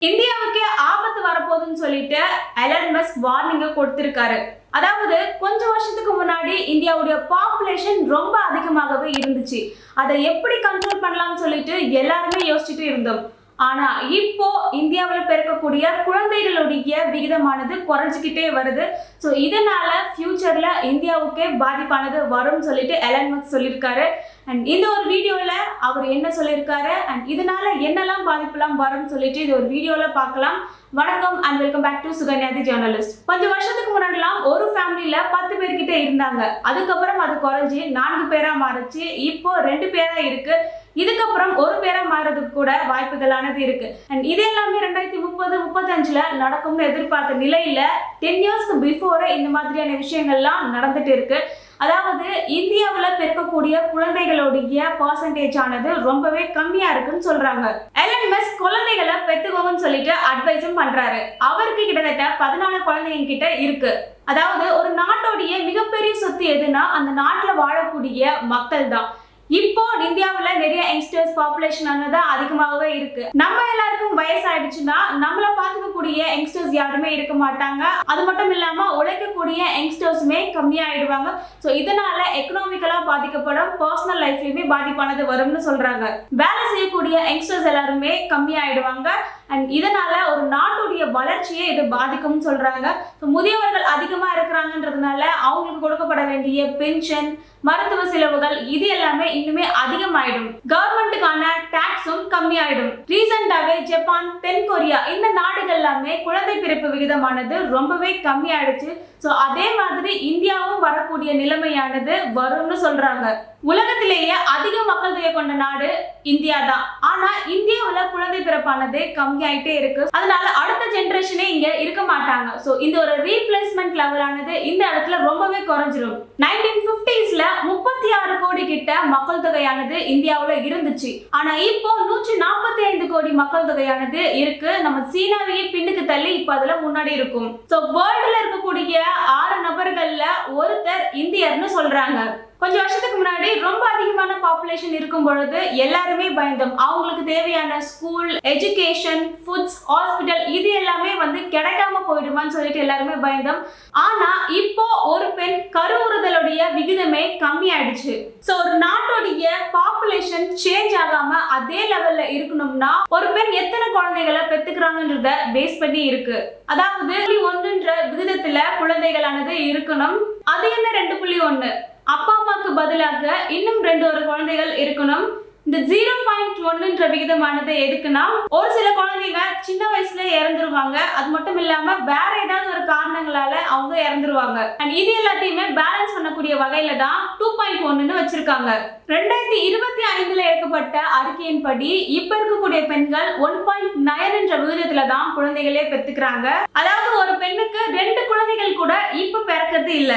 இந்தியாவுக்கே ஆபத்து வரப்போகுதுன்னு சொல்லிட்டு எலன் மஸ்க் வார்னிங்க கொடுத்திருக்காரு. அதாவது கொஞ்சம் வருஷத்துக்கு முன்னாடி இந்தியாவுடைய பாப்புலேஷன் ரொம்ப அதிகமாகவே இருந்துச்சு. அதை எப்படி கண்ட்ரோல் பண்ணலாம்னு சொல்லிட்டு எல்லாருமே யோசிச்சுட்டு இருந்தோம். ஆனா இப்போ இந்தியாவில் பிறக்கக்கூடிய குழந்தைகளுடைய விகிதமானது குறைஞ்சிக்கிட்டே வருது. ஸோ இதனால ஃபியூச்சர்ல இந்தியாவுக்கே பாதிப்பானது வரும்னு சொல்லிட்டு எலன் மஸ்க் சொல்லியிருக்காரு. அண்ட் இந்த ஒரு வீடியோவில் அவர் என்ன சொல்லியிருக்காரு அண்ட் இதனால என்னெல்லாம் பாதிப்புலாம் வரும்னு சொல்லிட்டு இது ஒரு வீடியோவில் பார்க்கலாம். வணக்கம் அண்ட் வெல்கம் பேக் டு சுகன்யாதி ஜேர்னலிஸ்ட். கொஞ்சம் வருஷத்துக்கு முன்னாடிலாம் ஒரு ஃபேமிலியில 10 பேர்கிட்ட இருந்தாங்க. அதுக்கப்புறம் அது குறைஞ்சி 4 பேரா மாறிச்சு. இப்போ 2 பேரா இருக்கு. இதுக்கப்புறம் ஒரு பேரா மாறதுக்கு கூட வாய்ப்புகளானது இருக்கு. அண்ட் இது எல்லாமே 2030-35 நடக்கும்னு எதிர்பார்த்த நிலையில 10 இயர்ஸ்க்கு பிஃபோர் இந்த மாதிரியான விஷயங்கள்லாம் நடந்துட்டு இருக்கு. அதாவது இந்தியாவில் பிறக்கக்கூடிய குழந்தைகளுடைய பர்சன்டேஜ் ஆனது ரொம்பவே கம்மியா இருக்குன்னு சொல்றாங்க. எலன் மஸ்க் குழந்தைகளை பெத்துக்கோங்கன்னு சொல்லிட்டு அட்வைஸும் பண்றாரு. அவருக்கு கிட்டத்தட்ட 14 குழந்தைங்க கிட்ட இருக்கு. அதாவது ஒரு நாட்டோடைய மிகப்பெரிய சொத்து எதுனா அந்த நாட்டில் வாழக்கூடிய மக்கள் தான். இப்போ இந்தியாவில் நிறைய யங்ஸ்டர்ஸ் பாப்புலேஷன் ஆனது அதிகமாகவே இருக்கு. நம்ம எல்லாருக்கும் வயசாயிடுச்சுன்னா நம்மளை பார்த்துக்கக்கூடிய யங்ஸ்டர்ஸ் யாருமே இருக்க மாட்டாங்க. அது மட்டும் இல்லாம உழைக்கக்கூடிய யங்ஸ்டர்ஸுமே கம்மியாயிடுவாங்க. ஸோ இதனால எக்கனாமிக்கலா பாதிக்கப்படும், பர்சனல் லைஃப்லயுமே பாதிப்பானது வரும்னு சொல்றாங்க. வேலை செய்யக்கூடிய யங்ஸ்டர்ஸ் எல்லாருமே கம்மியாயிடுவாங்க. அண்ட் இதனால ஒரு நாட்டுடைய வளர்ச்சியை இது பாதிக்கும்னு சொல்றாங்க. முதியவர்கள் அதிகமா இருக்கிறாங்கன்றதுனால அவங்களுக்கு கொடுக்கப்பட வேண்டிய பென்ஷன், மருத்துவ செலவுகள் இது எல்லாமே இன்னுமே அதிகமாயிடும். கவர்மெண்ட்டுக்கான டாக்ஸும் கம்மியாயிடும். ரீசெண்டாவே ஜப்பான், தென்கொரியா இந்த நாடுகள் எல்லாமே குழந்தை பிறப்பு விகிதமானது ரொம்பவே கம்மியாயிடுச்சு. ஸோ அதே மாதிரி இந்தியாவும் வரக்கூடிய நிலைமையானது வரும்னு சொல்றாங்க. உலகத்திலேயே அதிக மக்கள் தொகை கொண்ட நாடு இந்தியா தான். ஆனா இந்தியாவில் குழந்தை பிறப்பானது கம்மியாயிட்டே இருக்கு. அதனால அடுத்த ஜெனரேஷனே இங்க இருக்க மாட்டாங்க. ஸோ இந்த ஒரு ரீப்ளேஸ்மெண்ட் லெவலானது இந்த இடத்துல ரொம்பவே குறைஞ்சிடும். 1950ஸ்ல 36 கோடி கிட்ட மக்கள் தொகையானது இந்தியாவில் இருந்துச்சு. ஆனா இப்போ 145 கோடி மக்கள் தொகையானது இருக்கு. நம்ம சீனாவையே பின்னுக்கு தள்ளி இப்போ அதுல முன்னாடி இருக்கும். ஸோ வேர்ல்டுல இருக்கக்கூடிய 6 நபர்கள்ல ஒருத்தர் இந்தியர்னு சொல்றாங்க. கொஞ்சம் வருஷத்துக்கு முன்னாடி ரொம்ப அதிகமான பாப்புலேஷன் இருக்கும் பொழுது எல்லாருமே பயந்தோம். அவங்களுக்கு தேவையான ஸ்கூல், எஜுகேஷன், ஃபுட்ஸ், ஹாஸ்பிட்டல் இது எல்லாமே கிடைக்காம போயிடுமான்னு சொல்லிட்டு எல்லாருமே பயந்தோம். ஆனா இப்போ ஒரு பெண் கருவுறுதலுடைய விகிதமே கம்மி ஆயிடுச்சு. ஸோ ஒரு நாட்டுடைய பாப்புலேஷன் சேஞ்ச் ஆகாம அதே லெவல்ல இருக்கணும்னா ஒரு பெண் எத்தனை குழந்தைகளை பெத்துக்கிறாங்கன்றத பேஸ் பண்ணி இருக்கு. அதாவது 1ன்ற விகிதத்துல குழந்தைகளானது இருக்கணும். அது என்ன 2.1? அப்பா அம்மாக்கு பதிலாக இன்னும் 2 குழந்தைகள் இருக்கணும். இந்த 0.1ன்ற விகிதமானது எதுக்குன்னா ஒரு சில குழந்தைங்க சின்ன வயசுல இறந்துருவாங்க. அது மட்டும் இல்லாம வேற ஏதாவது ஒரு காரணங்களால அவங்க இறந்துருவாங்க. அண்ட் இது எல்லாத்தையுமே பேலன்ஸ் பண்ணக்கூடிய வகையில தான் 2.1ன்னு வச்சிருக்காங்க. 2025ல எடுக்கப்பட்ட அறிக்கையின்படி இப்ப இருக்கக்கூடிய பெண்கள் 1.9ன்ற விகிதத்துல தான் குழந்தைகளே பெத்துக்கிறாங்க. அதாவது ஒரு பெண்ணுக்கு 2 குழந்தைகள் கூட இப்ப பிறக்கிறது இல்ல.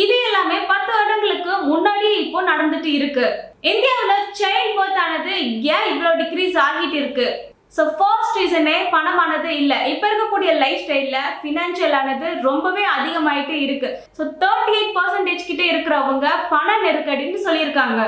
இது எல்லாமே 10 வருடங்களுக்கு முன்னாடி இப்போ நடந்துட்டு இருக்கு. இந்தியாவில் சைல்ட் பர்த் ஆனது ஏன் இவ்வளவு டிக்ரீஸ் ஆகிட்டு இருக்கு? ஸோ ஃபர்ஸ்ட் ரீசனே பணமானது இல்லை. இப்போ இருக்கக்கூடிய லைஃப் ஸ்டைலில் ஃபினான்ஷியல் ஆனது ரொம்பவே அதிகமாயிட்டு இருக்கு. ஸோ 38% கிட்ட இருக்கிறவங்க பண நெருக்கடின்னு சொல்லியிருக்காங்க.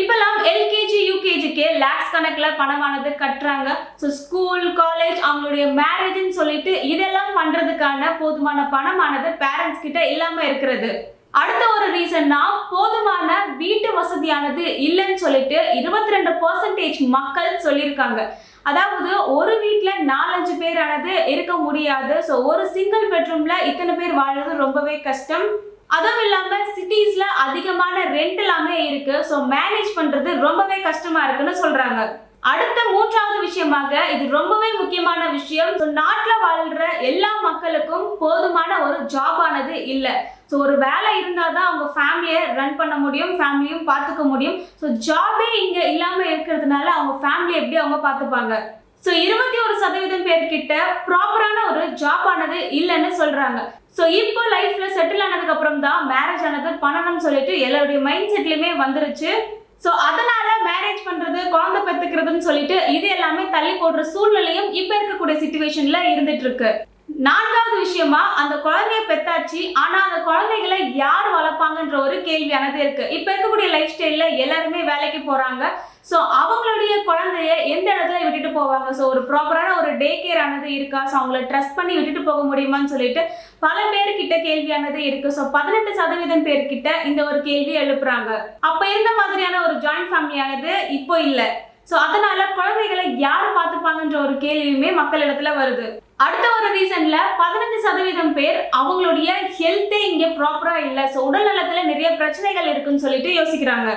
இப்பெல்லாம் எல்கேஜி, யூகேஜிக்கே லேக்ஸ் கணக்கில் பணமானது கட்டுறாங்க. ஸோ ஸ்கூல், காலேஜ், அவங்களுடைய மேரேஜ்னு சொல்லிட்டு இதெல்லாம் பண்றதுக்கான போதுமான பணமானது பேரண்ட்ஸ் கிட்ட இல்லாம இருக்கிறது. அடுத்த ஒரு ரீசன்னா போதுமான வீட்டு வசதியானது இல்லைன்னு சொல்லிட்டு 22% மக்கள் சொல்லியிருக்காங்க. அதாவது ஒரு வீட்டுல 4-5 பேரானது இருக்க முடியாது. ஸோ ஒரு சிங்கிள் பெட்ரூம்ல இத்தனை பேர் வாழ்றது ரொம்பவே கஷ்டம். அதுவும் இல்லாம சிட்டிஸ்ல அதிகமான ரெண்ட் எல்லாமே இருக்கு. ஸோ மேனேஜ் பண்றது ரொம்பவே கஷ்டமா இருக்குன்னு சொல்றாங்க. அடுத்த 3வது விஷயமாக இது ரொம்பவே முக்கியமான விஷயம். நாட்டில் வாழ்ற எல்லா மக்களுக்கும் போதுமான ஒரு ஜாப் ஆனது இல்லை. ஸோ ஒரு வேலை இருந்தால் தான் அவங்க ஃபேமிலியை ரன் பண்ண முடியும், ஃபேமிலியும் பார்த்துக்க முடியும். ஸோ ஜாபே இங்கே இல்லாமல் இருக்கிறதுனால அவங்க ஃபேமிலி எப்படி அவங்க பார்த்துப்பாங்க? ஸோ 21% பேர்கிட்ட ப்ராப்பரான ஒரு ஜாப் ஆனது இல்லைன்னு சொல்றாங்க. ஸோ இப்போ லைஃப்ல செட்டில் ஆனதுக்கு அப்புறம் தான் மேரேஜ் ஆனது பண்ணணும்னு சொல்லிட்டு எல்லாருடைய மைண்ட் செட்லயுமே வந்துருச்சு. ஸோ அதனால மேரேஜ் பண்றது, குழந்தை பெற்றுக்கிறதுன்னு சொல்லிட்டு இது எல்லாமே தள்ளி போடுற சூழ்நிலையும் இப்போ இருக்கக்கூடிய சிச்சுவேஷன்ல இருந்துட்டு இருக்கு. நான்காவது விஷயமா அந்த குழந்தைய பெத்தாச்சு, ஆனா அந்த குழந்தைகளை யார் வளர்ப்பாங்கன்ற ஒரு கேள்வியானது இருக்கு. இப்ப இருக்கக்கூடிய லைஃப் ஸ்டைல்ல எல்லாருமே வேலைக்கு போறாங்க. ஸோ அவங்களுடைய குழந்தைய எந்த இடத்துல விட்டுட்டு போவாங்க? ஸோ ஒரு ப்ராப்பரான ஒரு டே கேர் ஆனது இருக்கா? ஸோ அவங்கள ட்ரஸ்ட் பண்ணி விட்டுட்டு போக முடியுமான்னு சொல்லிட்டு பல பேர்கிட்ட கேள்வியானது இருக்கு. ஸோ 18% பேர்கிட்ட இந்த ஒரு கேள்வி எழுப்புறாங்க. அப்ப இருந்த மாதிரியான ஒரு ஜாயிண்ட் ஃபேமிலியானது இப்போ இல்லை. ஸோ அதனால குழந்தைகளை யார் பார்த்துப்பாங்கன்ற ஒரு கேள்வியுமே மக்களிடத்துல வருது. அடுத்த ஒரு ரீசன்ல 15% பேர் அவங்களுடைய ஹெல்த்தே இங்க ப்ராப்பரா இல்லை, ஸோ உடல் நலத்துல நிறைய பிரச்சனைகள் இருக்குன்னு சொல்லிட்டு யோசிக்கிறாங்க.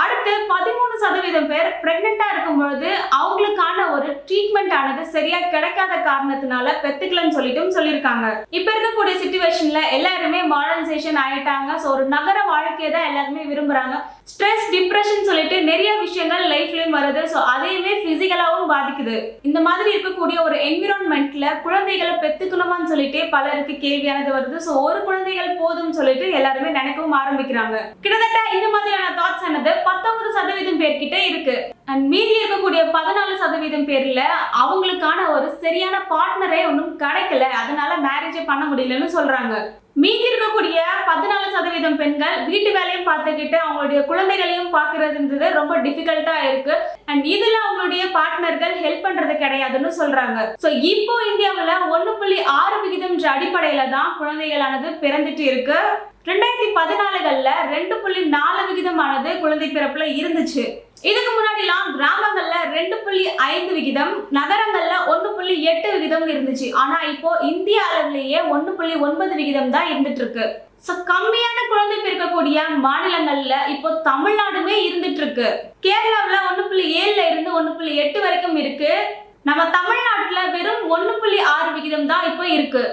அடுத்து 13% பேர் பிரெக்னெண்டா இருக்கும்பொழுது அவங்களுக்கான ஒரு ட்ரீட்மெண்ட் ஆனது சரியா கிடைக்காத காரணத்தினால பெத்துக்கலன்னு சொல்லியிருக்காங்க. இப்ப இருக்கக்கூடிய சிச்சுவேஷன்ல எல்லாருமே மாடர்னைசேஷன் ஆயிட்டாங்க. ஸோ ஒரு நகர வாழ்க்கையை தான் எல்லாருமே விரும்புறாங்க. ஸ்ட்ரெஸ், டிப்ரெஷன் சொல்லிட்டு நிறைய விஷயங்கள் லைஃப்லயும் வருது. ஸோ அதையுமே பிசிக்கலாவும் பாதிக்குது. இந்த மாதிரி இருக்கக்கூடிய ஒரு என்விரான்மெண்ட்ல குழந்தைகளை பெத்துக்கணுமான்னு சொல்லிட்டு பலருக்கு கேள்வியானது வருது. ஸோ ஒரு குழந்தைகள் போதும்னு சொல்லிட்டு எல்லாருமே நினைக்கவும் ஆரம்பிக்கிறாங்க. கிட்டத்தட்ட இந்த மாதிரியான தாட்ஸ் ஆனது 19% பேர்கிட்ட இருக்கு. அண்ட் மீதி இருக்கக்கூடிய 14% பேர்ல அவங்களுக்கான ஒரு சரியான பார்ட்னரே ஒன்றும் கிடைக்கல, அதனால மேரேஜே பண்ண முடியலன்னு சொல்றாங்க. மீதி இருக்கக்கூடிய 14% பெண்கள் வீட்டு வேலையும் பார்த்துக்கிட்டு அவங்களுடைய குழந்தைகளையும் பார்க்கறதுன்றது ரொம்ப டிஃபிகல்ட்டா இருக்கு. அண்ட் இதுல அவங்களுடைய பார்ட்னர்கள் ஹெல்ப் பண்றது கிடையாதுன்னு சொல்றாங்க. ஸோ இப்போ இந்தியாவில் 1.6% அடிப்படையில தான் குழந்தைகளானது பிறந்துட்டு இருக்கு. 2014 2.4% குழந்தை பிறப்புல இருந்துச்சு. இதுக்கு முன்னாடிலாம் கிராமங்கள்ல 2.5%, நகரங்கள்ல 1.8% இருந்துச்சு. ஆனா இப்போ இந்திய அளவிலேயே 1.9% தான் இருந்துட்டு இருக்கு. ஸோ கம்மியான குழந்தை பிறக்கக்கூடிய மாநிலங்கள்ல இப்போ தமிழ்நாடுமே இருந்துட்டு இருக்கு. கேரளாவில் 1.7 இருந்து 1.8 வரைக்கும் இருக்கு. நம்ம தமிழ்நாட்டுல வெறும் 1.6% தான் இப்போ இருக்கு.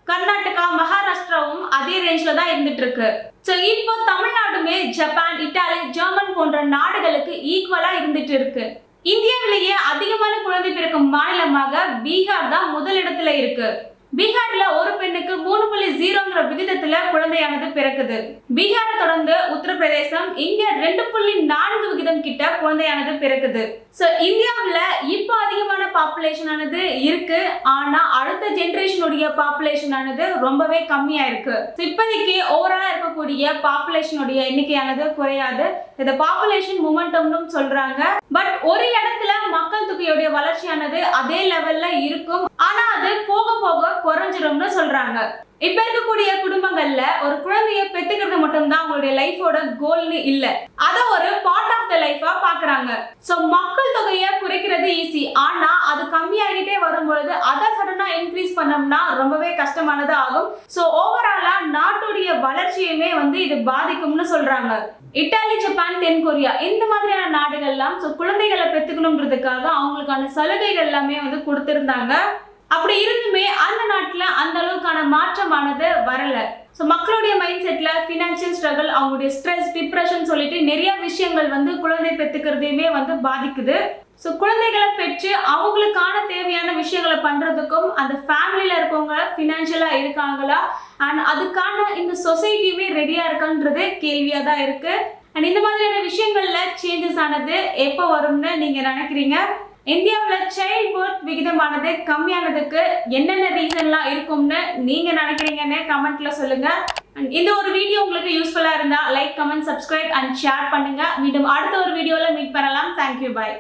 கர்நாடகா, மகாராஷ்டிராவும் அதே ரேஞ்ச்ல தான் இருந்துட்டு இருக்கு. ஸோ இப்போ தமிழ்நாடுமே ஜப்பான், இத்தாலி, ஜெர்மன் போன்ற நாடுகளுக்கு ஈக்குவலா இருந்துட்டு இருக்கு. இந்தியாவிலேயே அதிகமான குழந்தை பிறக்கும் மாநிலமாக பீகார் தான் முதலிடத்துல இருக்கு. பீகார்ல ஒரு பெண்ணுக்கு 3.0ங்கிற விகிதத்துல குழந்தையானது பிறக்குது. பீகாரை தொடர்ந்து உத்தரப்பிரதேசம், இங்க 2.4% கிட்ட குழந்தையானது பிறக்குது. ஸோ இந்தியாவில் இப்போ அதிகமான பாப்புலேஷன் ஆனது இருக்கு. ஆனா அடுத்த ஜெனரேஷனுடைய பாப்புலேஷன் ஆனது ரொம்பவே கம்மியா இருக்கு. இப்போதைக்கு ஓவராலா இருக்கக்கூடிய பாப்புலேஷனுடைய எண்ணிக்கையானது குறையாது. இதை பாப்புலேஷன் மொமெண்டம்னு சொல்றாங்க. பட் ஒரு இடத்துல மக்கள் தொகையுடைய வளர்ச்சியானது அதே லெவல்ல இருக்கும். ஆனா அது போக போக குறைஞ்சிரும்னு சொல்றாங்க. இப்ப இருக்கக்கூடிய குடும்பங்கள்ல ஒரு குழந்தைய பெத்துக்கிறது மட்டும்தான் அவங்களுடைய லைஃபோட கோல்னு இல்ல, அத ஒரு பார்ட் ஆஃப் த லைஃபா பாக்குறாங்க. சோ மக்கள் தொகையை குறைக்கிறது ஈஸி, ஆனா அது கம்மியாகிட்டே வரும்பொழுது அதை சடனா இன்க்ரீஸ் பண்ணோம்னா ரொம்பவே கஷ்டமானது ஆகும். சோ ஓவராலா நாட்டுடைய வளர்ச்சியுமே இது பாதிக்கும்னு சொல்றாங்க. இத்தாலி, ஜப்பான், தென்கொரியா இந்த மாதிரியான நாடுகள்லாம் குழந்தைகளை பெத்துக்கணும்ன்றதுக்காக அவங்களுக்கான சலுகைகள் எல்லாமே கொடுத்திருந்தாங்க. அப்படி இருந்துமே அந்த நாட்டுல அந்த அளவுக்கான மாற்றமானது வரல. ஸோ மக்களுடைய மைண்ட் செட்ல ஃபினான்ஷியல் ஸ்ட்ரகிள், அவங்களுடைய ஸ்ட்ரெஸ், டிப்ரெஷன் சொல்லிட்டு நிறைய விஷயங்கள் குழந்தை பெற்றுக்கிறதையுமே பாதிக்குது. ஸோ குழந்தைகளை பெற்று அவங்களுக்கான தேவையான விஷயங்களை பண்றதுக்கும் அந்த ஃபேமிலியில இருக்கவங்க ஃபினான்ஷியலா இருக்காங்களா, அண்ட் அதுக்கான இந்த சொசைட்டியுமே ரெடியா இருக்கான்றது கேள்வியா தான் இருக்கு. அண்ட் இந்த மாதிரியான விஷயங்கள்ல சேஞ்சஸ் ஆனது எப்போ வரும்னு நீங்க நினைக்கிறீங்க? இந்தியாவில் சைல்ட் பர்த் விகிதமானது கம்மியானதுக்கு என்னென்ன ரீசன்லாம் இருக்கும்னு நீங்க நினைக்கிறீங்கன்னு கமெண்ட்ல சொல்லுங்க. இந்த ஒரு வீடியோ உங்களுக்கு யூஸ்ஃபுல்லா இருந்தா like, comment, subscribe and share பண்ணுங்க. மீண்டும் அடுத்த ஒரு வீடியோல மீட் பண்ணலாம். தேங்க்யூ, பாய்.